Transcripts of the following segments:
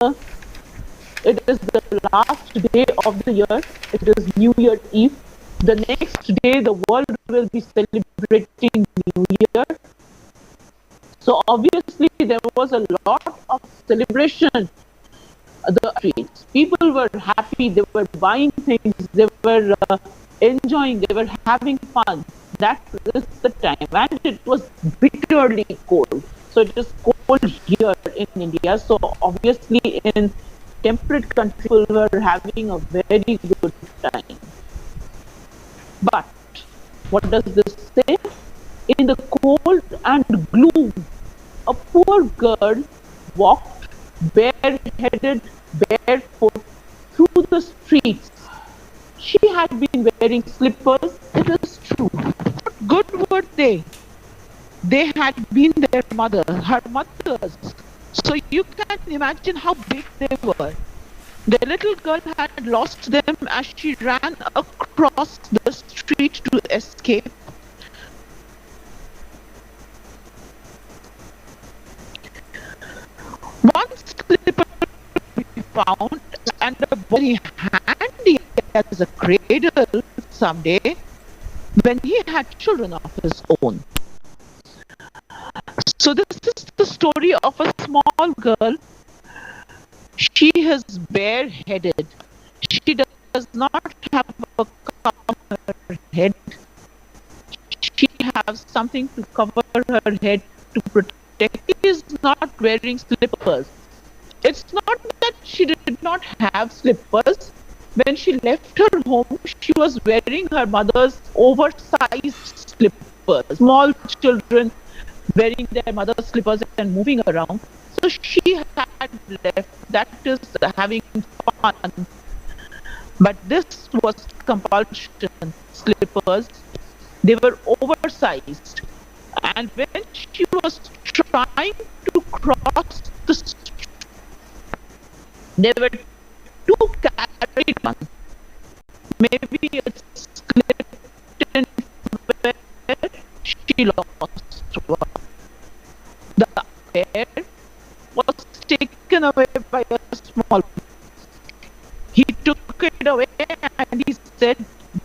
It is the last day of the year. It is New Year Eve. The next day, the world will be celebrating New Year. So obviously, there was a lot of celebration. The streets, people were happy. They were buying things. They were enjoying. They were having fun. That is the time, and it was bitterly cold. So it is cold here in India. So obviously, in temperate countries, people were having a very good time. But what does this say? In the cold and gloom, a poor girl walked bareheaded, barefoot through the streets. She had been wearing slippers, it is true. What good were they? They had been their mother, her mothers. So you can imagine how big they were. The little girl had lost them as she ran across the street to escape. One slipper we found and a very handy as a cradle someday when he had children of his own. So this is the story of a small girl. She is bareheaded. She does not have a cover on her head. She has something to cover her head to protect. She is not wearing slippers. It's not that she did not have slippers. When she left her home, she was wearing her mother's oversized slippers. Small children wearing their mother's slippers and moving around. So she had left. That is having fun. But this was compulsion. Slippers. They were oversized. And when she was trying to cross the street, there were two carried one. Maybe it slipped in where she lost one. The bear was taken away by a small. He took it away and he said,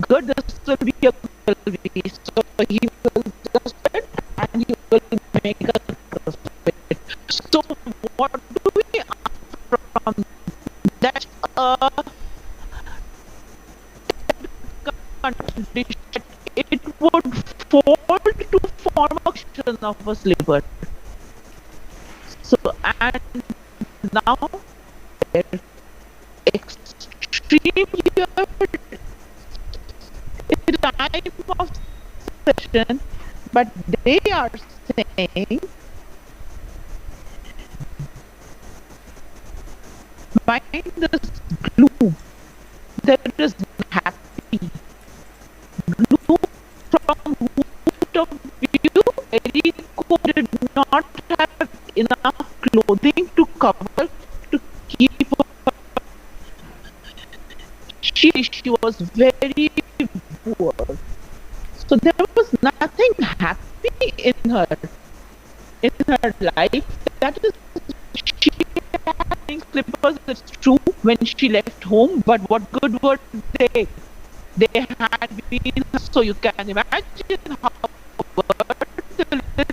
"Good, this will be a good baby." So he will just it and he will make a good it. So what do we from that condition? It would fold to form a cushion of a slipper. So and now extreme here in time of session, but they are saying mind this gloom, there is happy gloom from root of view. Eriko did not have enough clothing to cover to keep her. She was very poor. So there was nothing happy in her life. That is, she had slippers, it's true, when she left home, but what good were they? They had been, so you can imagine how the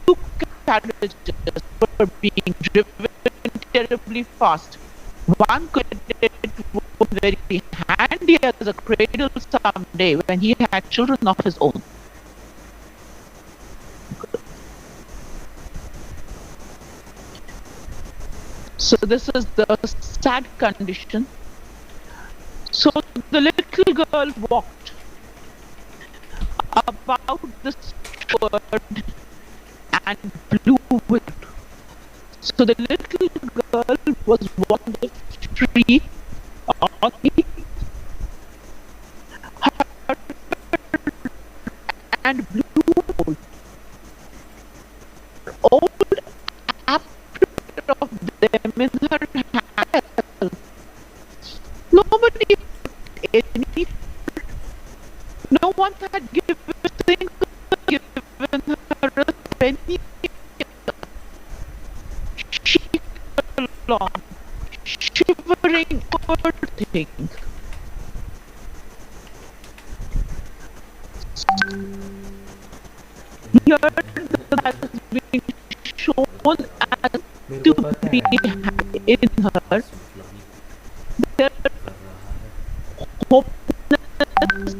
two carriages were being driven terribly fast. One could it was very handy as a cradle someday when he had children of his own. So this is the sad condition. So the little girl walked about the sword and blew it. So the little girl was walking the tree on the and blew old apple of them in her hand. Nobody any, no one had given her a penny. She along, shivering, poor thing. Here the has been shown as मेरे to को पता be है in her. सुफलानी Their कर रहा है hopelessness,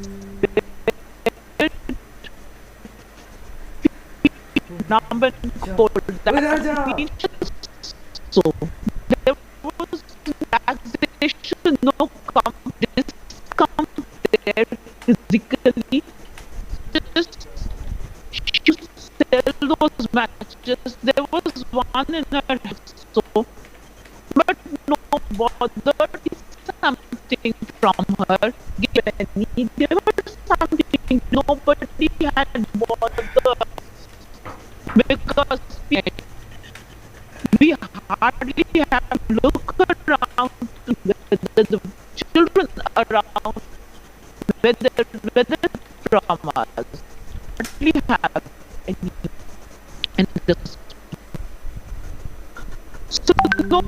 numb and जा cold. इधर That जा means so. There was relaxation, no discomfort there physically. Just she sell those matches. There was one in her hand, so, but no bothered something from her. Give any, give her something. Nobody had bothered because we hardly have look around to whether the children around whether from us hardly have any and this so no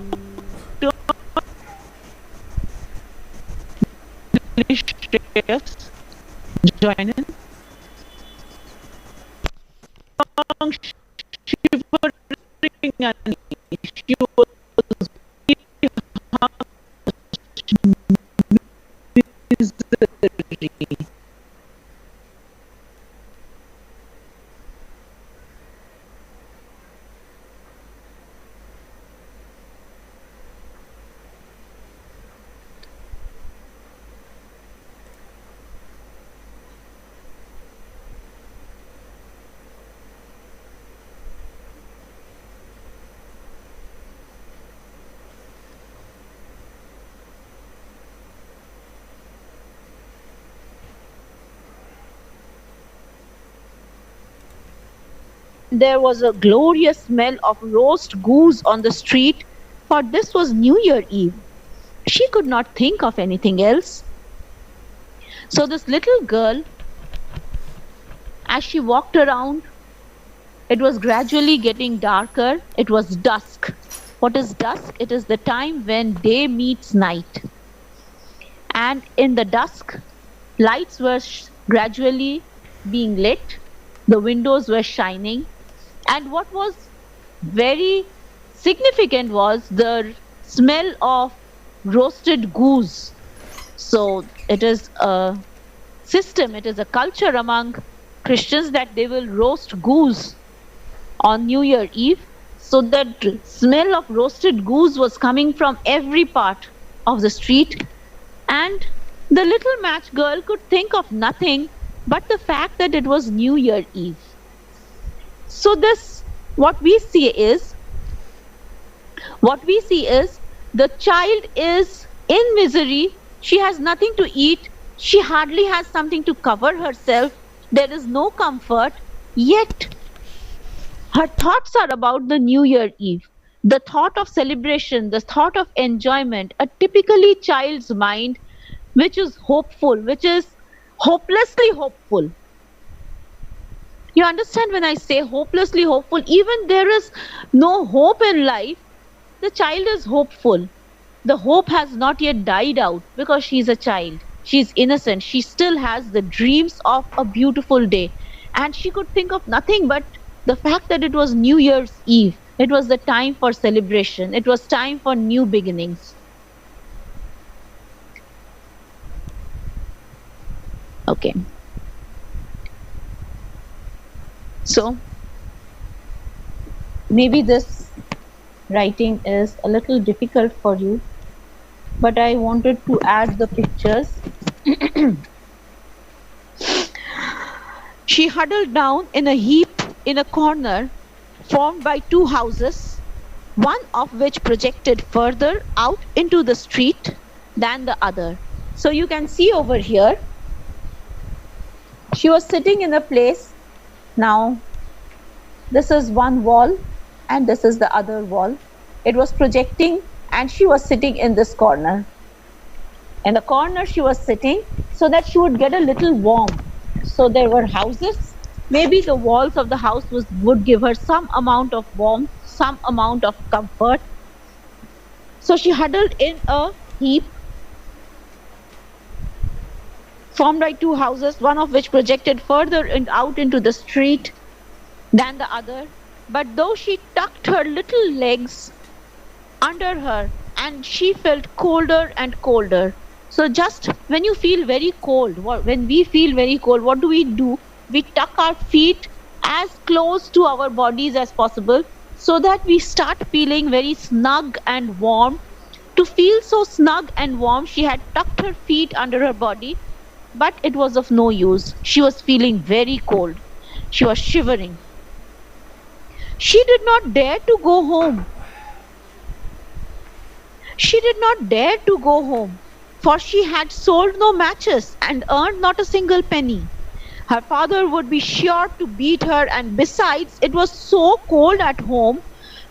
stress join in shivering and she was misery. There was a glorious smell of roast goose on the street, for this was New Year Eve. She could not think of anything else. So, this little girl, as she walked around, it was gradually getting darker. It was dusk. What is dusk? It is the time when day meets night. And in the dusk, lights were gradually being lit, the windows were shining, and what was very significant was the smell of roasted goose. So it is a system, it is a culture among Christians that they will roast goose on New Year Eve. So that smell of roasted goose was coming from every part of the street, and the little match girl could think of nothing but the fact that it was New Year Eve. So this what we see is the child is in misery. She has nothing to eat. She hardly has something to cover herself. There is no comfort. Yet her thoughts are about the New Year Eve. The thought of celebration, the thought of enjoyment, a typically child's mind which is hopeful, which is hopelessly hopeful. You understand when I say hopelessly hopeful, even there is no hope in life, the child is hopeful. The hope has not yet died out because she is a child. She is innocent. She still has the dreams of a beautiful day. And she could think of nothing but the fact that it was New Year's Eve. It was the time for celebration. It was time for new beginnings. Okay. So, maybe this writing is a little difficult for you, but I wanted to add the pictures. She huddled down in a heap in a corner formed by two houses, one of which projected further out into the street than the other. So you can see over here, she was sitting in a place. Now, this is one wall and this is the other wall. It was projecting and she was sitting in this corner. In the corner she was sitting so that she would get a little warm. So there were houses. Maybe the walls of the house would give her some amount of warmth, some amount of comfort. So she huddled in a heap, formed by two houses, one of which projected further out into the street than the other. But though she tucked her little legs under her, and she felt colder and colder. So just when you feel very cold, when we feel very cold, what do? We tuck our feet as close to our bodies as possible so that we start feeling very snug and warm. To feel so snug and warm, she had tucked her feet under her body, but it was of no use. She was feeling very cold. She was shivering. She did not dare to go home. She did not dare to go home, for she had sold no matches and earned not a single penny. Her father would be sure to beat her, and besides, it was so cold at home,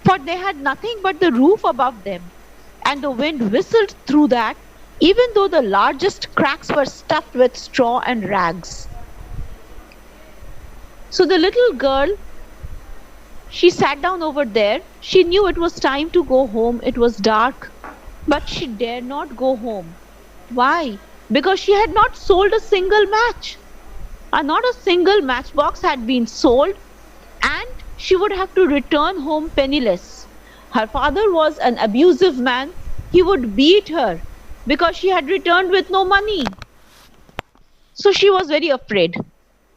for they had nothing but the roof above them, and the wind whistled through that, even though the largest cracks were stuffed with straw and rags. So the little girl, she sat down over there. She knew it was time to go home. It was dark, but she dared not go home. Why? Because she had not sold a single match. And not a single matchbox had been sold, and she would have to return home penniless. Her father was an abusive man. He would beat her because she had returned with no money. So she was very afraid.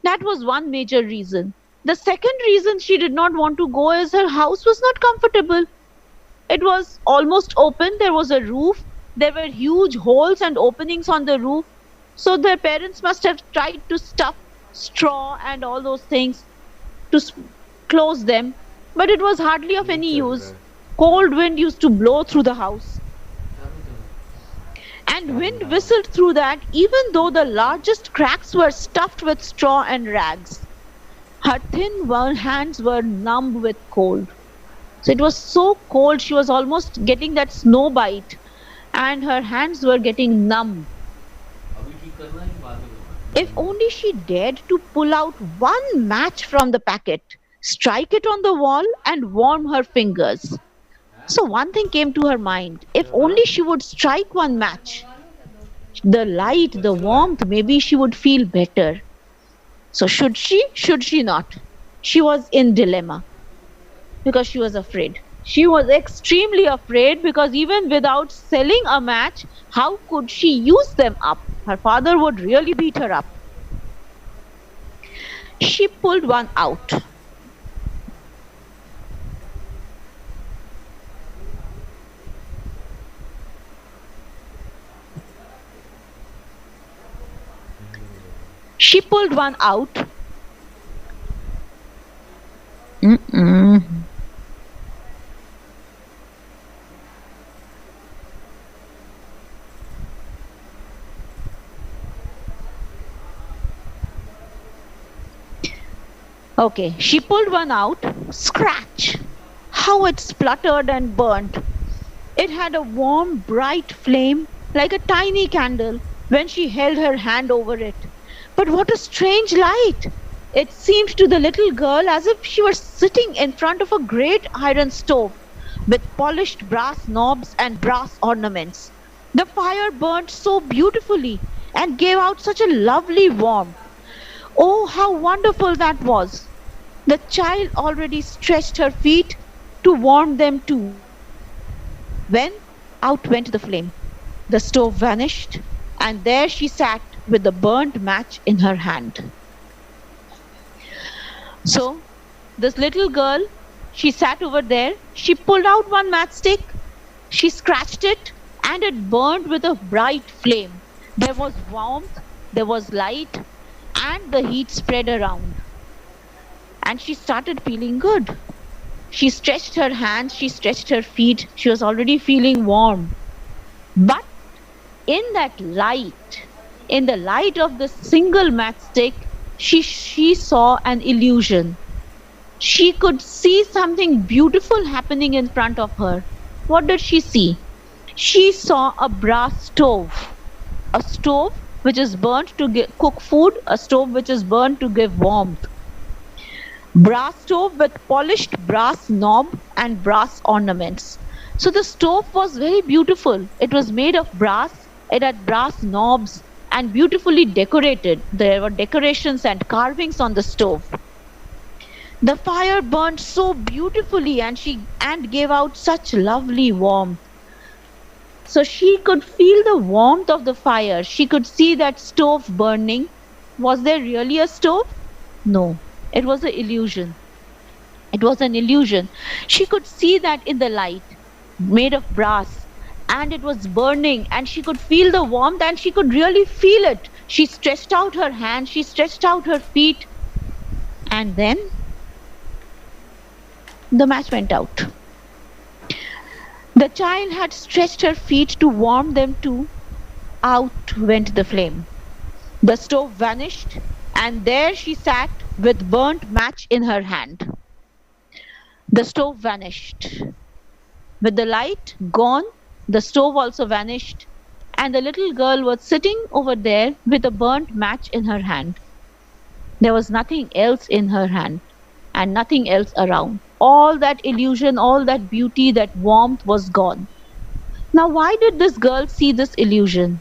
That was one major reason. The second reason she did not want to go is her house was not comfortable. It was almost open. There was a roof. There were huge holes and openings on the roof. So their parents must have tried to stuff straw and all those things to close them. But it was hardly of any use. Cold wind used to blow through the house. And wind whistled through that, even though the largest cracks were stuffed with straw and rags. Her thin hands were numb with cold. So it was so cold, she was almost getting that snow bite, and her hands were getting numb. If only she dared to pull out one match from the packet, strike it on the wall, and warm her fingers. So one thing came to her mind. If only she would strike one match, the light, the warmth, maybe she would feel better. So should she? Should she not? She was in dilemma because she was afraid. She was extremely afraid because even without selling a match, how could she use them up? Her father would really beat her up. She pulled one out. She pulled one out. Okay, she pulled one out. Scratch! How it spluttered and burnt. It had a warm, bright flame like a tiny candle when she held her hand over it. But what a strange light! It seemed to the little girl as if she were sitting in front of a great iron stove with polished brass knobs and brass ornaments. The fire burnt so beautifully and gave out such a lovely warmth. Oh, how wonderful that was! The child already stretched her feet to warm them too. When out went the flame, the stove vanished, and there she sat with the burnt match in her hand. So, this little girl, she sat over there, she pulled out one matchstick, she scratched it, and it burned with a bright flame. There was warmth, there was light, and the heat spread around. And she started feeling good. She stretched her hands, she stretched her feet, she was already feeling warm. But in that light, in the light of the single matchstick, she saw an illusion. She could see something beautiful happening in front of her. What did she see? She saw a brass stove. A stove which is burnt to cook food, a stove which is burnt to give warmth. Brass stove with polished brass knob and brass ornaments. So the stove was very beautiful. It was made of brass, it had brass knobs and beautifully decorated. There were decorations and carvings on the stove. The fire burned so beautifully and gave out such lovely warmth. So she could feel the warmth of the fire. She could see that stove burning. Was there really a stove? No, it was an illusion. It was an illusion. She could see that in the light, made of brass, and it was burning, and she could feel the warmth and she could really feel it. She stretched out her hands, she stretched out her feet, and then the match went out. The child had stretched her feet to warm them too. Out went the flame. The stove vanished, and there she sat with burnt match in her hand. The stove vanished. With the light gone, the stove also vanished, and the little girl was sitting over there with a burnt match in her hand. There was nothing else in her hand, and nothing else around. All that illusion, all that beauty, that warmth was gone. Now, why did this girl see this illusion?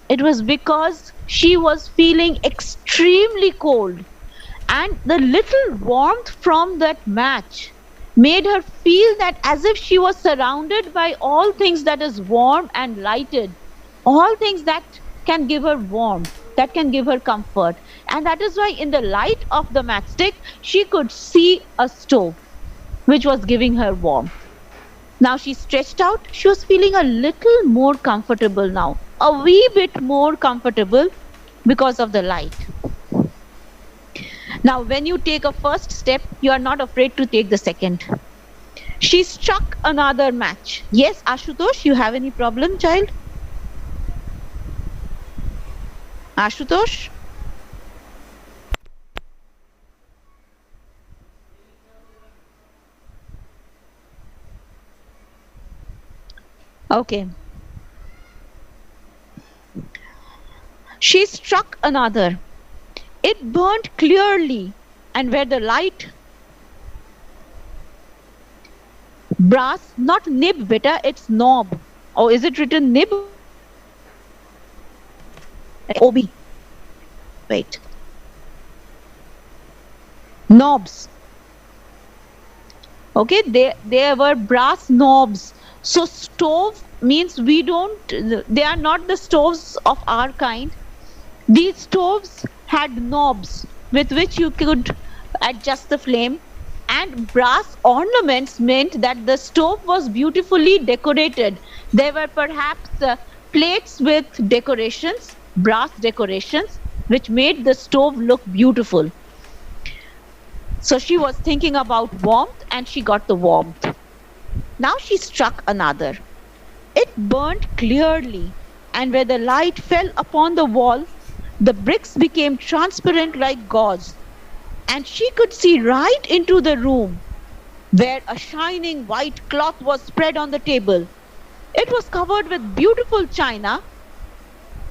It was because she was feeling extremely cold, and the little warmth from that match made her feel that as if she was surrounded by all things that is warm and lighted, all things that can give her warmth, that can give her comfort. And that is why in the light of the matchstick, she could see a stove which was giving her warmth. Now she stretched out, she was feeling a little more comfortable now, a wee bit more comfortable because of the light. Now, when you take a first step, you are not afraid to take the second. She struck another match. Yes, Ashutosh, you have any problem, child? Ashutosh? Okay. She struck another. It burned clearly, and where the light brass, not nib beta, it's knob. Or is it written nib? OB. Wait. Knobs. Okay, there were brass knobs. So stove means they are not the stoves of our kind. These stoves had knobs with which you could adjust the flame, and brass ornaments meant that the stove was beautifully decorated. There were perhaps plates with decorations, brass decorations, which made the stove look beautiful. So she was thinking about warmth, and she got the warmth. Now she struck another. It burned clearly, and where the light fell upon the wall, the bricks became transparent like gauze, and she could see right into the room where a shining white cloth was spread on the table. It was covered with beautiful china,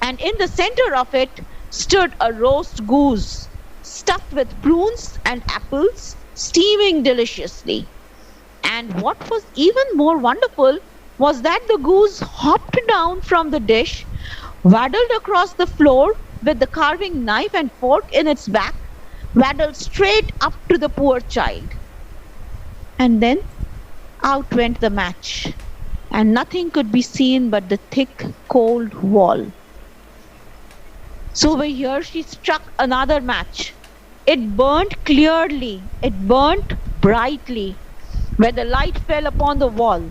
and in the center of it stood a roast goose stuffed with prunes and apples, steaming deliciously. And what was even more wonderful was that the goose hopped down from the dish, waddled across the floor with the carving knife and fork in its back, waddled straight up to the poor child. And then out went the match, and nothing could be seen but the thick, cold wall. So over here she struck another match. It burnt clearly, it burnt brightly, where the light fell upon the wall.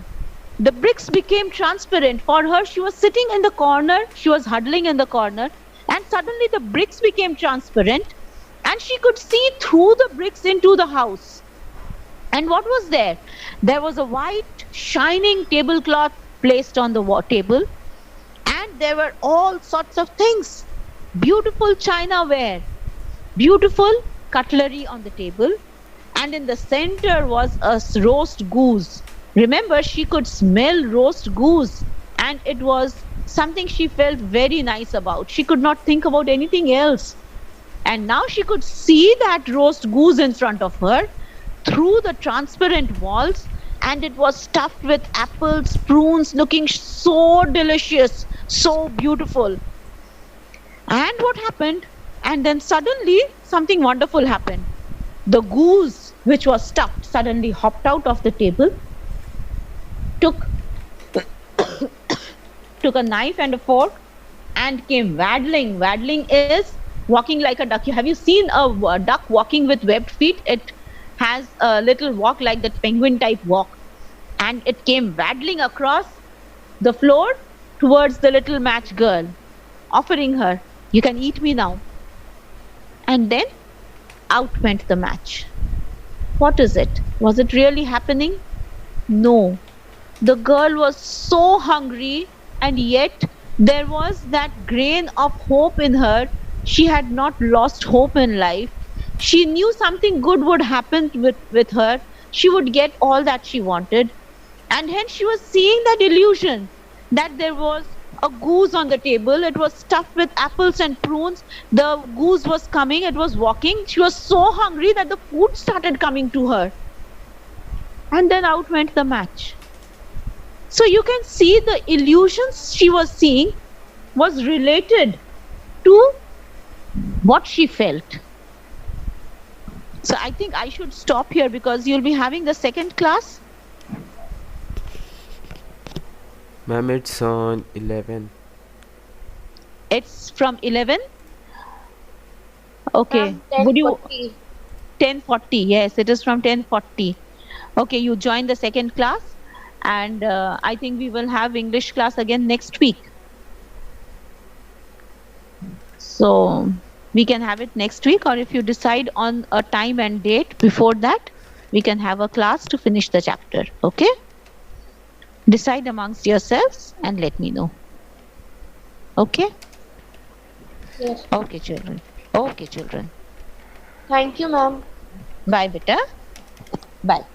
The bricks became transparent. For her, she was sitting in the corner, she was huddling in the corner, and suddenly the bricks became transparent, and she could see through the bricks into the house. And what was there? There was a white, shining tablecloth placed on the table, and there were all sorts of things. Beautiful chinaware, beautiful cutlery on the table, and in the center was a roast goose. Remember, she could smell roast goose, and it was something she felt very nice about. She could not think about anything else. And now she could see that roast goose in front of her through the transparent walls, and it was stuffed with apples, prunes, looking so delicious, so beautiful. And what happened? And then suddenly something wonderful happened. The goose, which was stuffed, suddenly hopped out of the table, took took a knife and a fork, and came waddling. Waddling is walking like a duck. Have you seen a duck walking with webbed feet? It has a little walk like that penguin type walk. And it came waddling across the floor towards the little match girl, offering her, "You can eat me now." And then out went the match. What is it? Was it really happening? No. The girl was so hungry, and yet there was that grain of hope in her. She had not lost hope in life. She knew something good would happen with her. She would get all that she wanted. And hence she was seeing that illusion that there was a goose on the table. It was stuffed with apples and prunes. The goose was coming, it was walking. She was so hungry that the food started coming to her. And then out went the match. So you can see the illusions she was seeing was related to what she felt. So I think I should stop here because you'll be having the second class. Ma'am, it's on 11. It's from 11. Okay. Ma'am, Would you 10:40. 10:40? Yes, it is from 10:40. Okay, you join the second class, and I think we will have English class again next week. So we can have it next week, or if you decide on a time and date before that, we can have a class to finish the chapter. Okay? Decide amongst yourselves and let me know. Okay? Yes. Okay, children. Okay, children. Thank you, ma'am. Bye, beta. Bye.